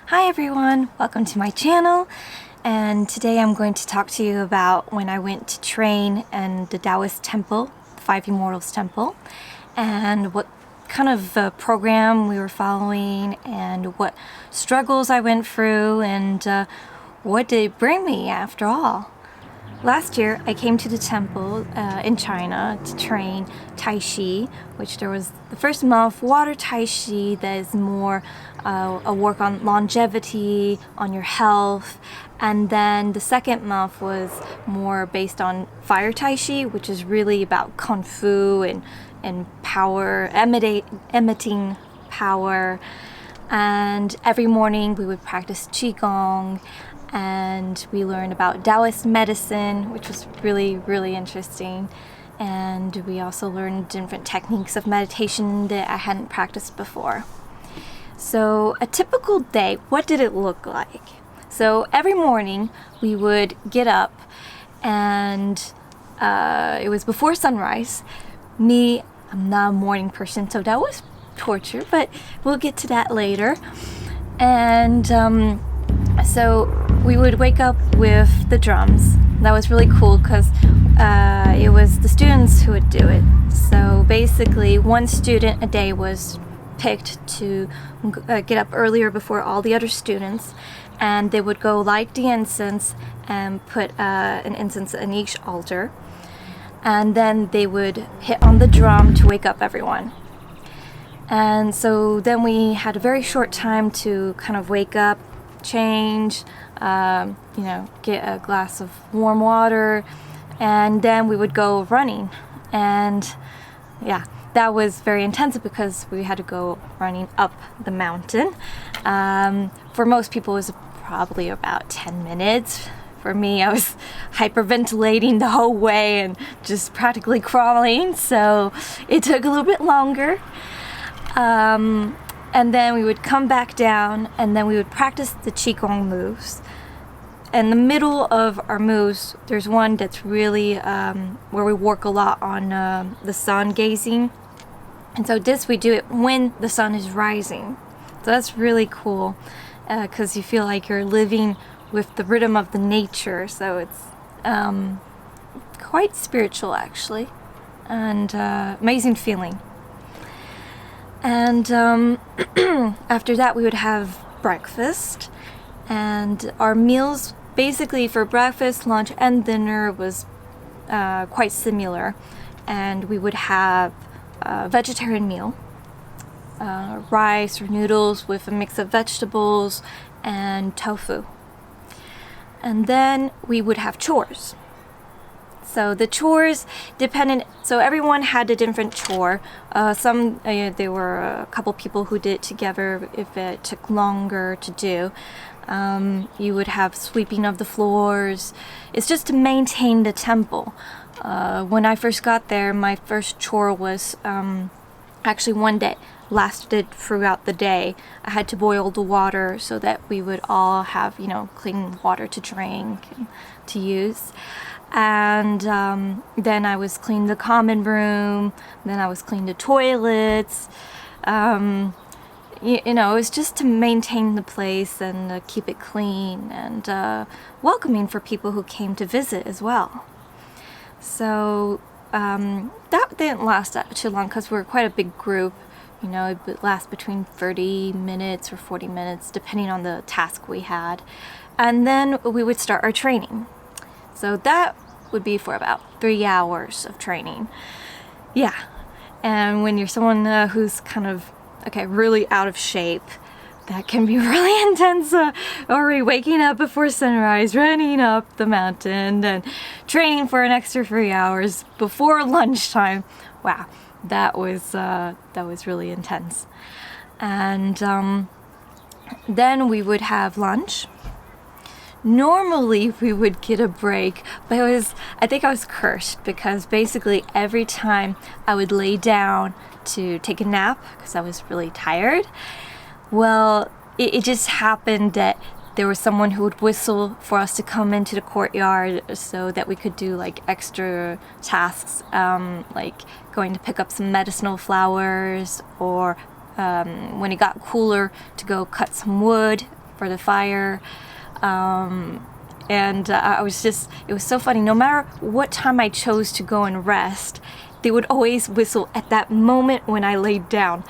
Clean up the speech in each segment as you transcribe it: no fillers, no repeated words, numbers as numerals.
Hi everyone, welcome to my channel, and today I'm going to talk to you about when I went to train in the Daoist temple, the Five Immortals temple, and what kind of program we were following and what struggles I went through and what did it bring me after all. Last year, I came to the temple in China to train Tai Chi, which there was the first month water Tai Chi that is more a work on longevity, on your health, and then the second month was more based on fire Tai Chi, which is really about Kung Fu and power, emitting power. And every morning we would practice qigong, and we learned about Daoist medicine, which was really interesting. And we also learned different techniques of meditation that I hadn't practiced before. So a typical day, what did it look like? So every morning we would get up, and it was before sunrise. I'm not a morning person, so that was torture, but we'll get to that later. And so we would wake up with the drums. That was really cool because it was the students who would do it. So basically one student a day was picked to get up earlier before all the other students, and they would go light the incense and put an incense in each altar, and then they would hit on the drum to wake up everyone. And so then we had a very short time to kind of wake up, change, get a glass of warm water, and then we would go running. And yeah, that was very intensive because we had to go running up the mountain. For most people it was probably about 10 minutes. For me, I was hyperventilating the whole way and just practically crawling, so it took a little bit longer. And then we would come back down, and then we would practice the qigong moves. In the middle of our moves, there's one that's really where we work a lot on the sun gazing. And so this we do it when the sun is rising. So that's really cool because you feel like you're living with the rhythm of the nature. So it's quite spiritual actually, and amazing feeling. And after that we would have breakfast, and our meals basically for breakfast, lunch and dinner was quite similar. And we would have a vegetarian meal, rice or noodles with a mix of vegetables and tofu. And then we would have chores. So the chores so everyone had a different chore. There were a couple people who did it together if it took longer to do. You would have sweeping of the floors. It's just to maintain the temple. When I first got there, my first chore was actually one day, lasted throughout the day. I had to boil the water so that we would all have, clean water to drink and to use. And then I was cleaning the common room, then I was cleaning the toilets. It was just to maintain the place and keep it clean and welcoming for people who came to visit as well. So that didn't last that too long because we were quite a big group. It would last between 30 minutes or 40 minutes depending on the task we had. And then we would start our training. So that would be for about 3 hours of training. Yeah. And when you're someone who's kind of, really out of shape, that can be really intense. Already waking up before sunrise, running up the mountain, and training for an extra 3 hours before lunchtime. Wow, that was really intense. And then we would have lunch. Normally we would get a break, but I think I was cursed because basically every time I would lay down to take a nap because I was really tired, well, it just happened that there was someone who would whistle for us to come into the courtyard so that we could do like extra tasks, like going to pick up some medicinal flowers, or when it got cooler to go cut some wood for the fire. And it was so funny. No matter what time I chose to go and rest, they would always whistle at that moment when I laid down.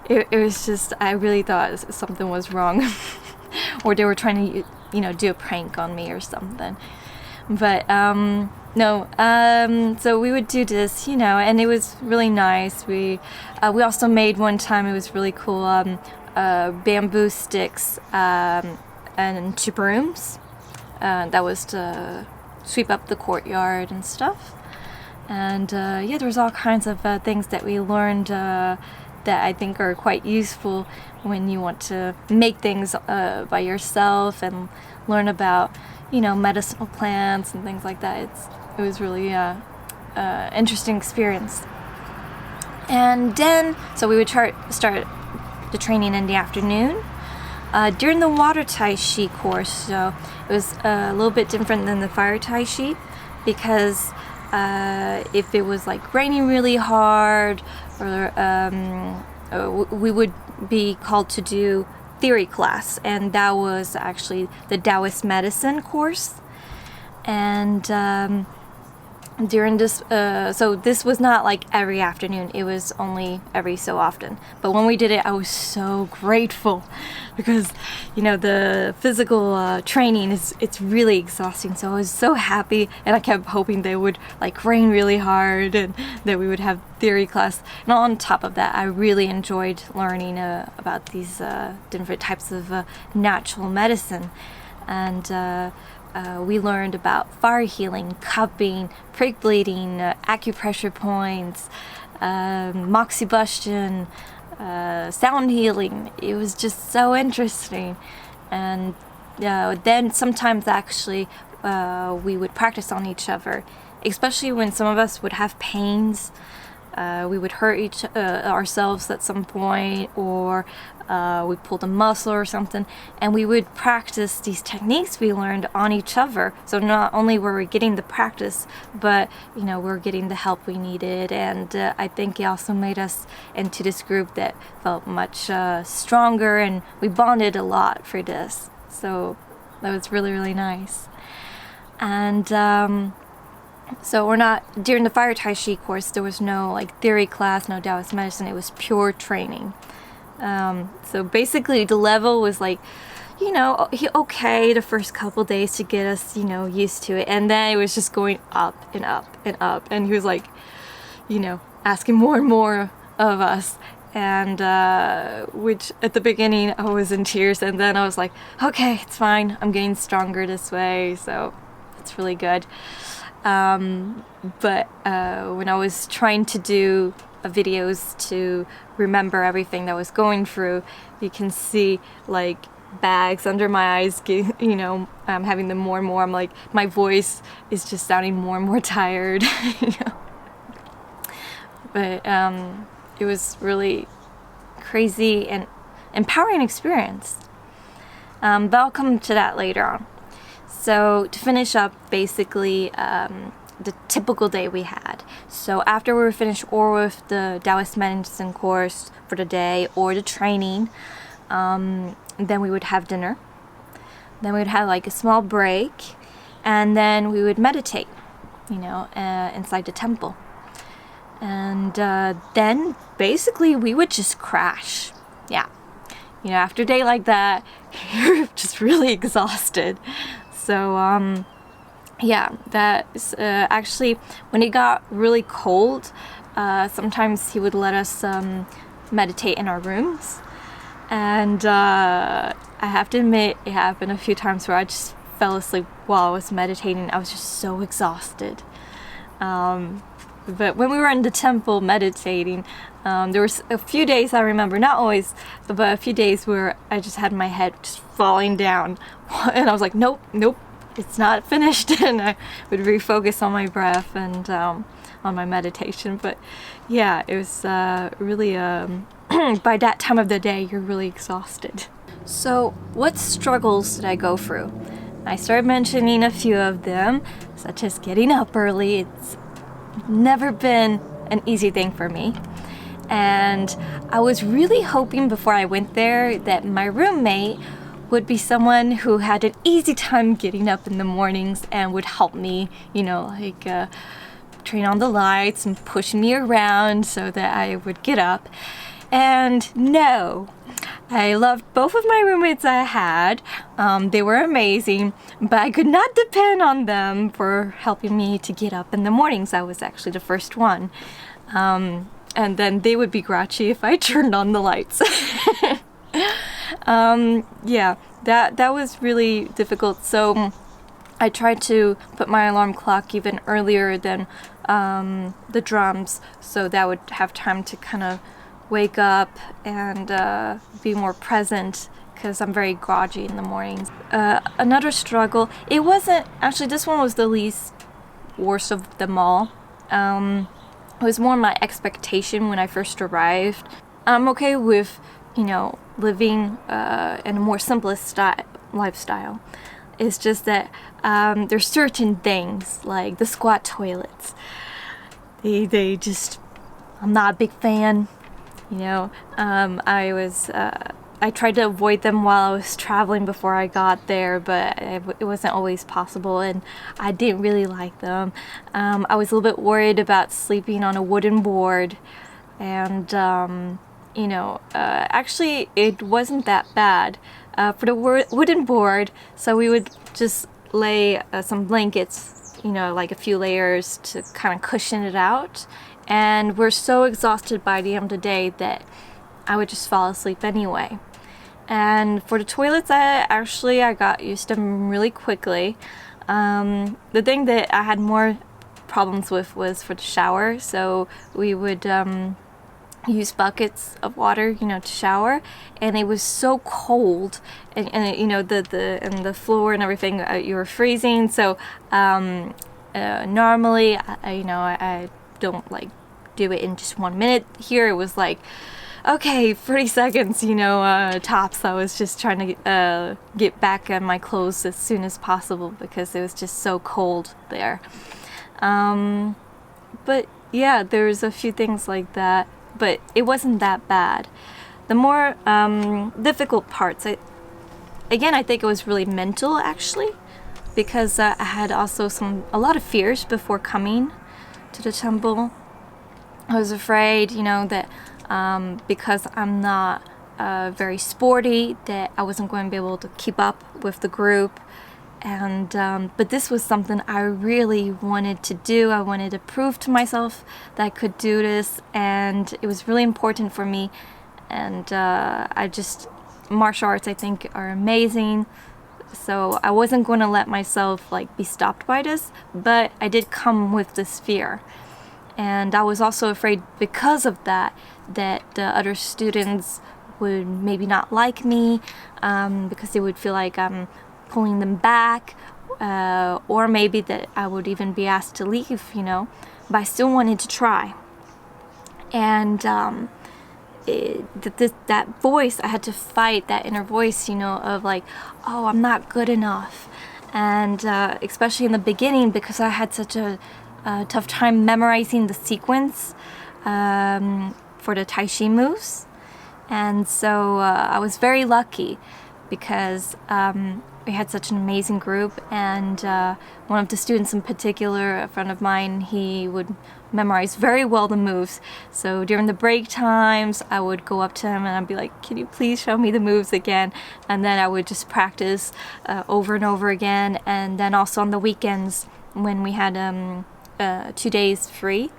It was just, I really thought something was wrong. Or they were trying to, do a prank on me or something. But no, so we would do this, and it was really nice. We also made one time, it was really cool, bamboo sticks and two brooms. That was to sweep up the courtyard and stuff. And there was all kinds of things that we learned that I think are quite useful when you want to make things by yourself and learn about, medicinal plants and things like that. It was really interesting experience. And then, so we would start the training in the afternoon. During the water Tai Chi course, so it was a little bit different than the fire Tai Chi, because if it was like raining really hard, or we would be called to do theory class, and that was actually the Daoist medicine course. And during this, so this was not like every afternoon, it was only every so often. But when we did it, I was so grateful, because the physical training it's really exhausting. So I was so happy, and I kept hoping they would like rain really hard and that we would have theory class. And on top of that, I really enjoyed learning about these different types of natural medicine. And we learned about fire healing, cupping, prick bleeding, acupressure points, moxibustion, sound healing. It was just so interesting. And then sometimes actually we would practice on each other, especially when some of us would have pains. We would hurt ourselves at some point, or we pulled a muscle or something, and we would practice these techniques we learned on each other. So not only were we getting the practice, but we're getting the help we needed. And I think it also made us into this group that felt much stronger, and we bonded a lot for this. So that was really, really nice. And so we're not, during the fire Tai Chi course, there was no like theory class, no Daoist medicine, it was pure training. So basically the level was like, okay, the first couple days to get us, used to it. And then it was just going up and up and up. And he was like, asking more and more of us. And which at the beginning I was in tears, and then I was like, okay, it's fine, I'm getting stronger this way. So it's really good. But when I was trying to do videos to remember everything that I was going through, you can see like bags under my eyes, I'm having them more and more. I'm like, my voice is just sounding more and more tired. But it was really crazy and empowering experience. But I'll come to that later on. So to finish up, basically, the typical day we had. So after we were finished or with the Daoist medicine course for the day or the training, then we would have dinner. Then we would have like a small break, and then we would meditate, inside the temple. And then basically we would just crash. Yeah. After a day like that, you're just really exhausted. So, that's actually, when it got really cold, sometimes he would let us meditate in our rooms. And I have to admit, it happened a few times where I just fell asleep while I was meditating. I was just so exhausted. But when we were in the temple meditating, there was a few days I remember, not always, but a few days where I just had my head just falling down. And I was like, nope, it's not finished. And I would refocus on my breath and on my meditation. But yeah, it was really, by that time of the day, you're really exhausted. So what struggles did I go through? I started mentioning a few of them, such as getting up early. It's never been an easy thing for me. And I was really hoping before I went there that my roommate would be someone who had an easy time getting up in the mornings and would help me, turn on the lights and push me around so that I would get up. And no, I loved both of my roommates I had. They were amazing, but I could not depend on them for helping me to get up in the mornings. I was actually the first one. And then they would be grouchy if I turned on the lights. That was really difficult. So I tried to put my alarm clock even earlier than the drums, so that I would have time to kind of wake up and be more present, because I'm very groggy in the mornings. Another struggle, it wasn't, actually this one was the least worst of them all. It was more my expectation when I first arrived. I'm okay with, living in a more simplest lifestyle. It's just that there's certain things, like the squat toilets. They just, I'm not a big fan. I tried to avoid them while I was traveling before I got there, but it wasn't always possible, and I didn't really like them. I was a little bit worried about sleeping on a wooden board, and actually it wasn't that bad for the wooden board. So we would just lay some blankets, like a few layers to kind of cushion it out, and we're so exhausted by the end of the day that I would just fall asleep anyway. And for the toilets, I got used to them really quickly. The thing that I had more problems with was for the shower. So we would use buckets of water, to shower, and it was so cold, and the floor and everything, you were freezing. So normally, I don't like do it in just 1 minute. Here it was like, okay, 30 seconds, tops. I was just trying to get back on my clothes as soon as possible because it was just so cold there. But yeah, there's a few things like that, but it wasn't that bad. The more difficult parts, I think it was really mental, actually, because I had also a lot of fears before coming to the temple. I was afraid, that because I'm not very sporty, that I wasn't going to be able to keep up with the group. And but this was something I really wanted to do. I wanted to prove to myself that I could do this, and it was really important for me. And martial arts, I think, are amazing. So I wasn't going to let myself be stopped by this, but I did come with this fear. And I was also afraid because of that the other students would maybe not like me, because they would feel like I'm pulling them back, or maybe that I would even be asked to leave, but I still wanted to try. And that voice, I had to fight that inner voice, of oh, I'm not good enough. And especially in the beginning, because I had such a tough time memorizing the sequence for the Tai Chi moves. And so I was very lucky because we had such an amazing group, and one of the students in particular, a friend of mine, he would memorize very well the moves. So during the break times, I would go up to him and I'd be like, can you please show me the moves again? And then I would just practice over and over again. And then also on the weekends when we had 2 days free,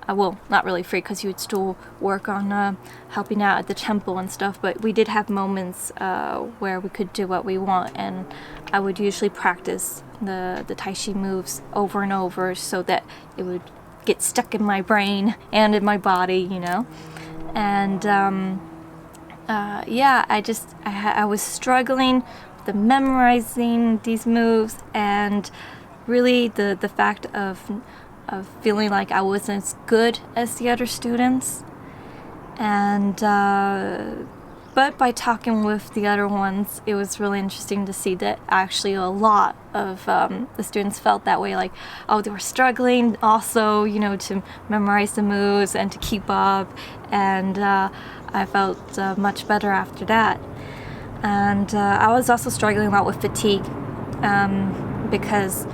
well, not really free because you would still work on helping out at the temple and stuff, but we did have moments where we could do what we want, and I would usually practice the Tai Chi moves over and over so that it would get stuck in my brain and in my body, And I was struggling with memorizing these moves, and really the fact of feeling like I wasn't as good as the other students. And but by talking with the other ones, it was really interesting to see that actually a lot of the students felt that way, like, oh, they were struggling also, to memorize the moves and to keep up. And I felt much better after that. And I was also struggling a lot with fatigue because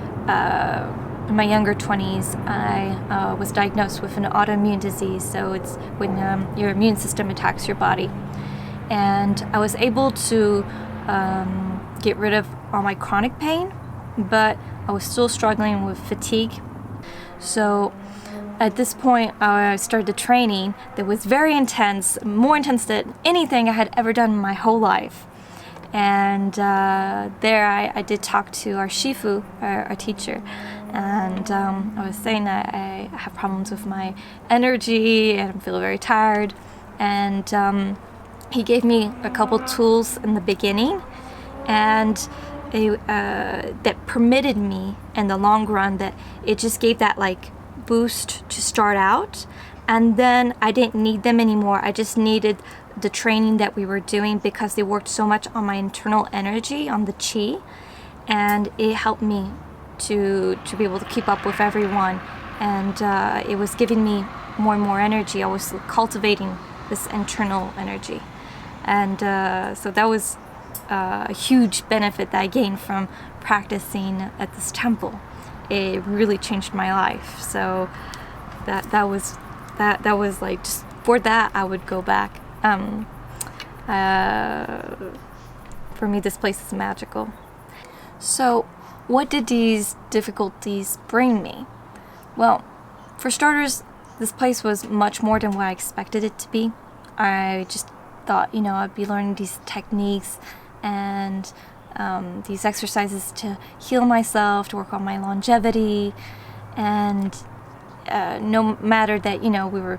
in my younger 20s, I was diagnosed with an autoimmune disease. So it's when your immune system attacks your body. And I was able to get rid of all my chronic pain, but I was still struggling with fatigue. So at this point, I started the training that was very intense, more intense than anything I had ever done in my whole life. And there I did talk to our Shifu, our teacher, and I was saying that I have problems with my energy and I feel very tired. And he gave me a couple tools in the beginning, and that permitted me in the long run, that it just gave that like boost to start out, and then I didn't need them anymore. I just needed the training that we were doing because they worked so much on my internal energy, on the qi, and it helped me to be able to keep up with everyone, and it was giving me more and more energy. I was cultivating this internal energy, and so that was a huge benefit that I gained from practicing at this temple. It really changed my life. So that was like, just for that I would go back. For me, this place is magical. So what did these difficulties bring me? Well, for starters, this place was much more than what I expected it to be. I just thought, I'd be learning these techniques and these exercises to heal myself, to work on my longevity, and no matter that, we were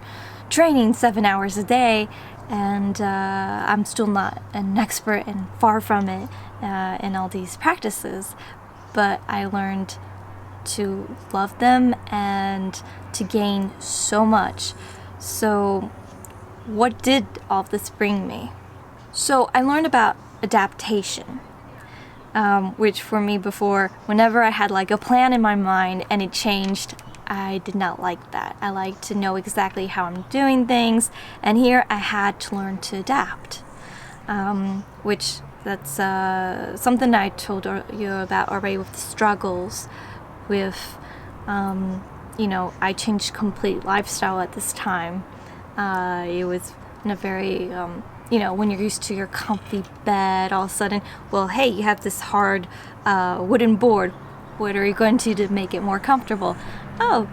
training 7 hours a day, and I'm still not an expert and far from it in all these practices, but I learned to love them and to gain so much. So what did all of this bring me? So I learned about adaptation, which for me before, whenever I had like a plan in my mind and it changed, I did not like that. I like to know exactly how I'm doing things, and here I had to learn to adapt, which that's something I told you about already with the struggles with, I changed complete lifestyle at this time. It was in a very, when you're used to your comfy bed, all of a sudden, well, hey, you have this hard wooden board. What are you going to make it more comfortable? Oh,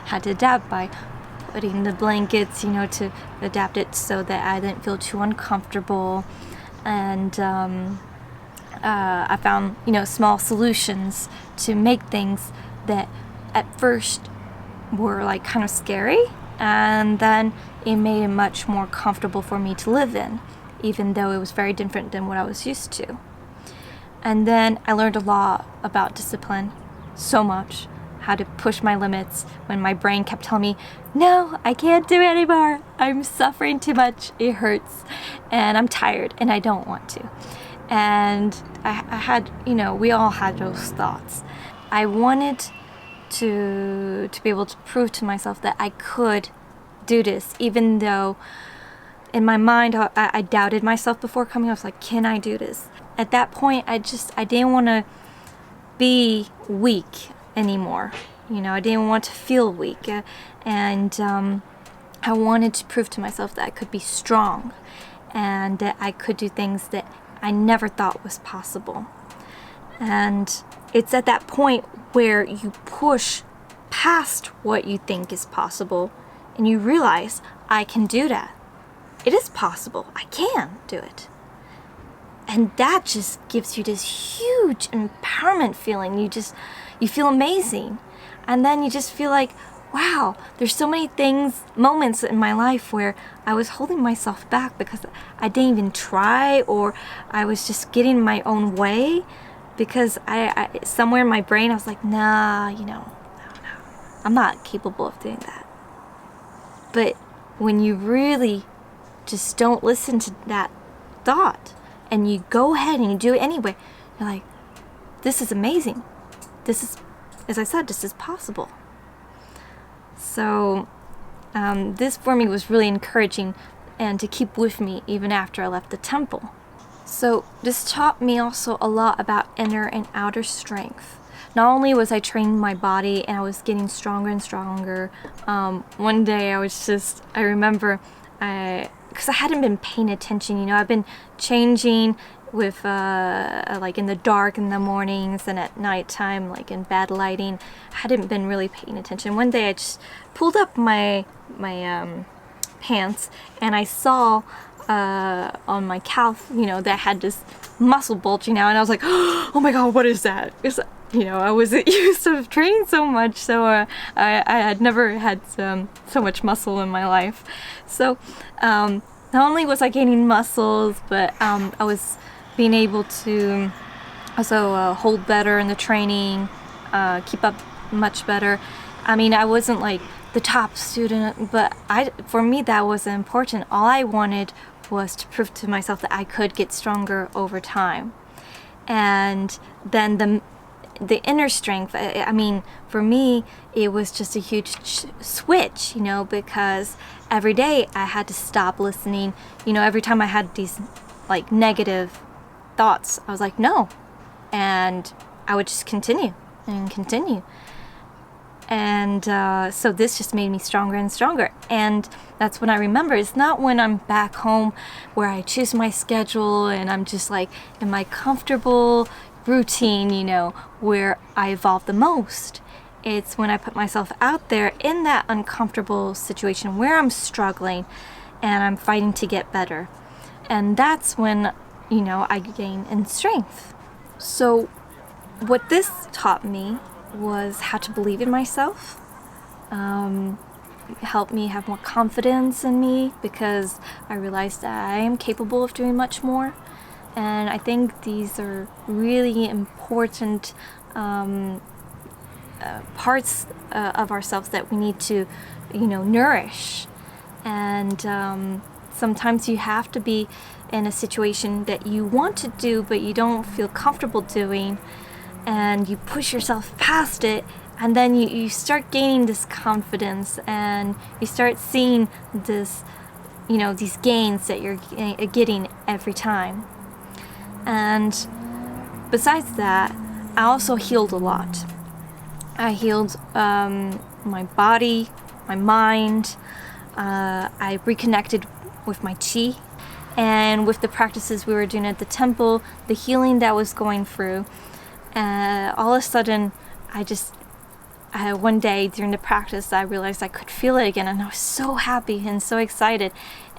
had to adapt by putting the blankets, to adapt it so that I didn't feel too uncomfortable. And I found, small solutions to make things that at first were like kind of scary, and then it made it much more comfortable for me to live in, even though it was very different than what I was used to. And then I learned a lot about discipline, so much, how to push my limits when my brain kept telling me, no, I can't do it anymore. I'm suffering too much. It hurts, and I'm tired, and I don't want to. And I had, we all had those thoughts. I wanted to be able to prove to myself that I could do this, even though in my mind I doubted myself before coming. I was like, can I do this? At that point, I didn't want to be weak anymore. I didn't want to feel weak, and I wanted to prove to myself that I could be strong and that I could do things that I never thought was possible. And it's at that point where you push past what you think is possible and you realize, I can do that. It is possible. I can do it. And that just gives you this huge empowerment feeling. You feel amazing. And then you just feel like, wow, there's so many moments in my life where I was holding myself back because I didn't even try, or I was just getting my own way because I somewhere in my brain I was like, nah, no, I'm not capable of doing that. But when you really just don't listen to that thought and you go ahead and you do it anyway, you're like, this is amazing. This is, as I said, this is possible. So this for me was really encouraging and to keep with me even after I left the temple. So this taught me also a lot about inner and outer strength. Not only was I training my body and I was getting stronger and stronger, one day I remember, because I hadn't been paying attention, you know, I've been changing with like in the dark in the mornings and at nighttime, like in bad lighting. I hadn't been really paying attention. One day I just pulled up my pants and I saw on my calf, you know, that had this muscle bulging out, and I was like, oh my god, what is that? You know, I wasn't used to training so much, so I had never had so much muscle in my life. So not only was I gaining muscles, but I was being able to also hold better in the training, keep up much better. I mean, I wasn't like the top student, but for me that wasn't important. All I wanted was to prove to myself that I could get stronger over time. And then the inner strength, I mean, for me, it was just a huge switch, you know, because every day I had to stop listening. You know, every time I had these like negative thoughts, I was like, no. And I would just continue and continue. And so this just made me stronger and stronger. And that's when I remember, it's not when I'm back home where I choose my schedule and I'm just like in my comfortable routine, you know, where I evolve the most. It's when I put myself out there in that uncomfortable situation where I'm struggling and I'm fighting to get better. And that's when, you know, I gain in strength. So what this taught me was how to believe in myself, helped me have more confidence in me, because I realized that I am capable of doing much more. And I think these are really important parts of ourselves that we need to, you know, nourish. And sometimes you have to be in a situation that you want to do but you don't feel comfortable doing, and you push yourself past it, and then you start gaining this confidence and you start seeing this, you know, these gains that you're getting every time. And besides that, I also healed a lot. I healed my body, my mind. I reconnected with my chi, and with the practices we were doing at the temple, the healing that was going through. All of a sudden, one day during the practice, I realized I could feel it again, and I was so happy and so excited.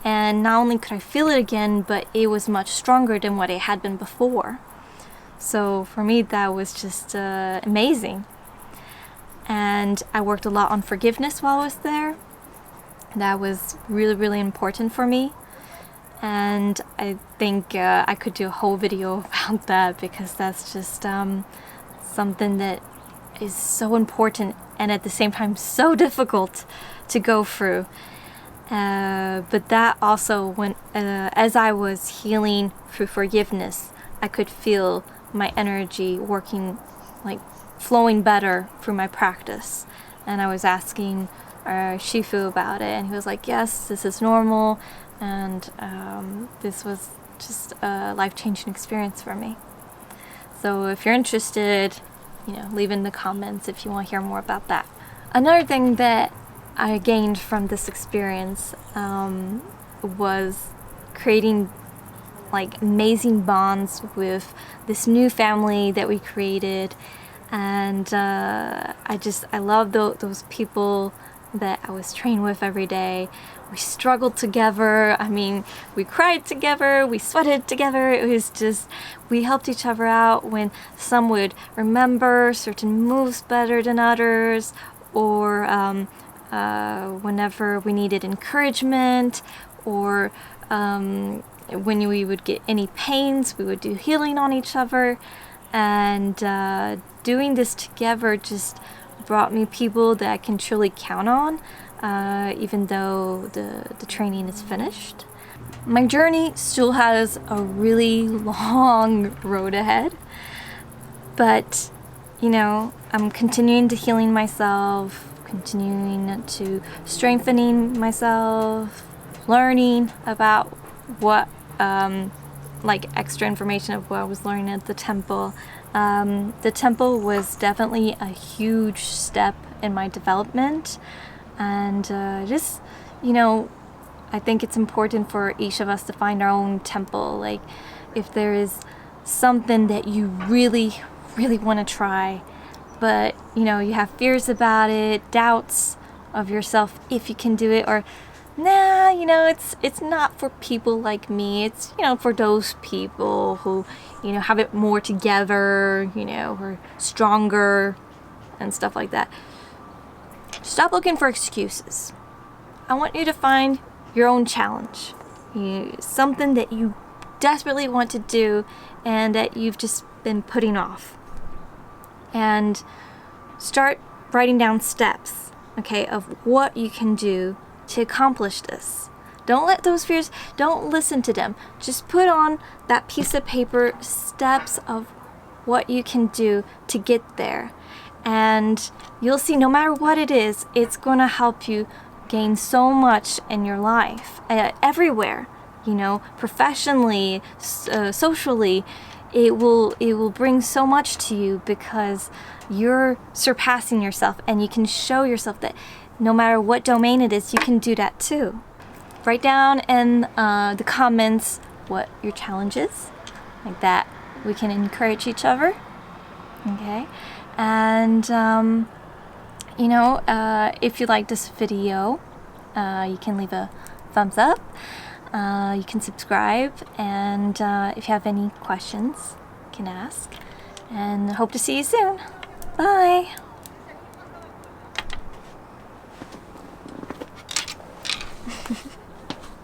And not only could I feel it again, but it was much stronger than what it had been before. So for me, that was just amazing. And I worked a lot on forgiveness while I was there. That was really, really important for me. And I think I could do a whole video about that, because that's just something that is so important and at the same time so difficult to go through. But that also, as I was healing through forgiveness, I could feel my energy working, like flowing better through my practice. And I was asking Shifu about it, and he was like, yes, this is normal. And this was just a life-changing experience for me. So if you're interested, you know, leave in the comments if you want to hear more about that. Another thing that I gained from this experience was creating like amazing bonds with this new family that we created. And I love those people that I was trained with every day. We struggled together. I mean, we cried together, we sweated together. It was just, we helped each other out when some would remember certain moves better than others, or whenever we needed encouragement, or when we would get any pains, we would do healing on each other. And doing this together just brought me people that I can truly count on, even though the training is finished. My journey still has a really long road ahead, but you know, I'm continuing to healing myself, continuing to strengthening myself, learning about what like extra information of what I was learning at the temple. The temple was definitely a huge step in my development, and just, you know, I think it's important for each of us to find our own temple. Like, if there is something that you really, really want to try, but, you know, you have fears about it, doubts of yourself if you can do it, or nah, you know, it's not for people like me. It's, you know, for those people who, you know, have it more together, you know, or stronger and stuff like that. Stop looking for excuses. I want you to find your own challenge. Something that you desperately want to do and that you've just been putting off. And start writing down steps, okay, of what you can do to accomplish this. Don't let those fears, don't listen to them. Just put on that piece of paper steps of what you can do to get there. And you'll see, no matter what it is, it's going to help you gain so much in your life, everywhere, you know, professionally, socially. It will bring so much to you because you're surpassing yourself, and you can show yourself that no matter what domain it is, you can do that too. Write down in the comments what your challenge is, like that. We can encourage each other, okay? And you know, if you like this video, you can leave a thumbs up. You can subscribe, and if you have any questions, you can ask. And hope to see you soon. Bye!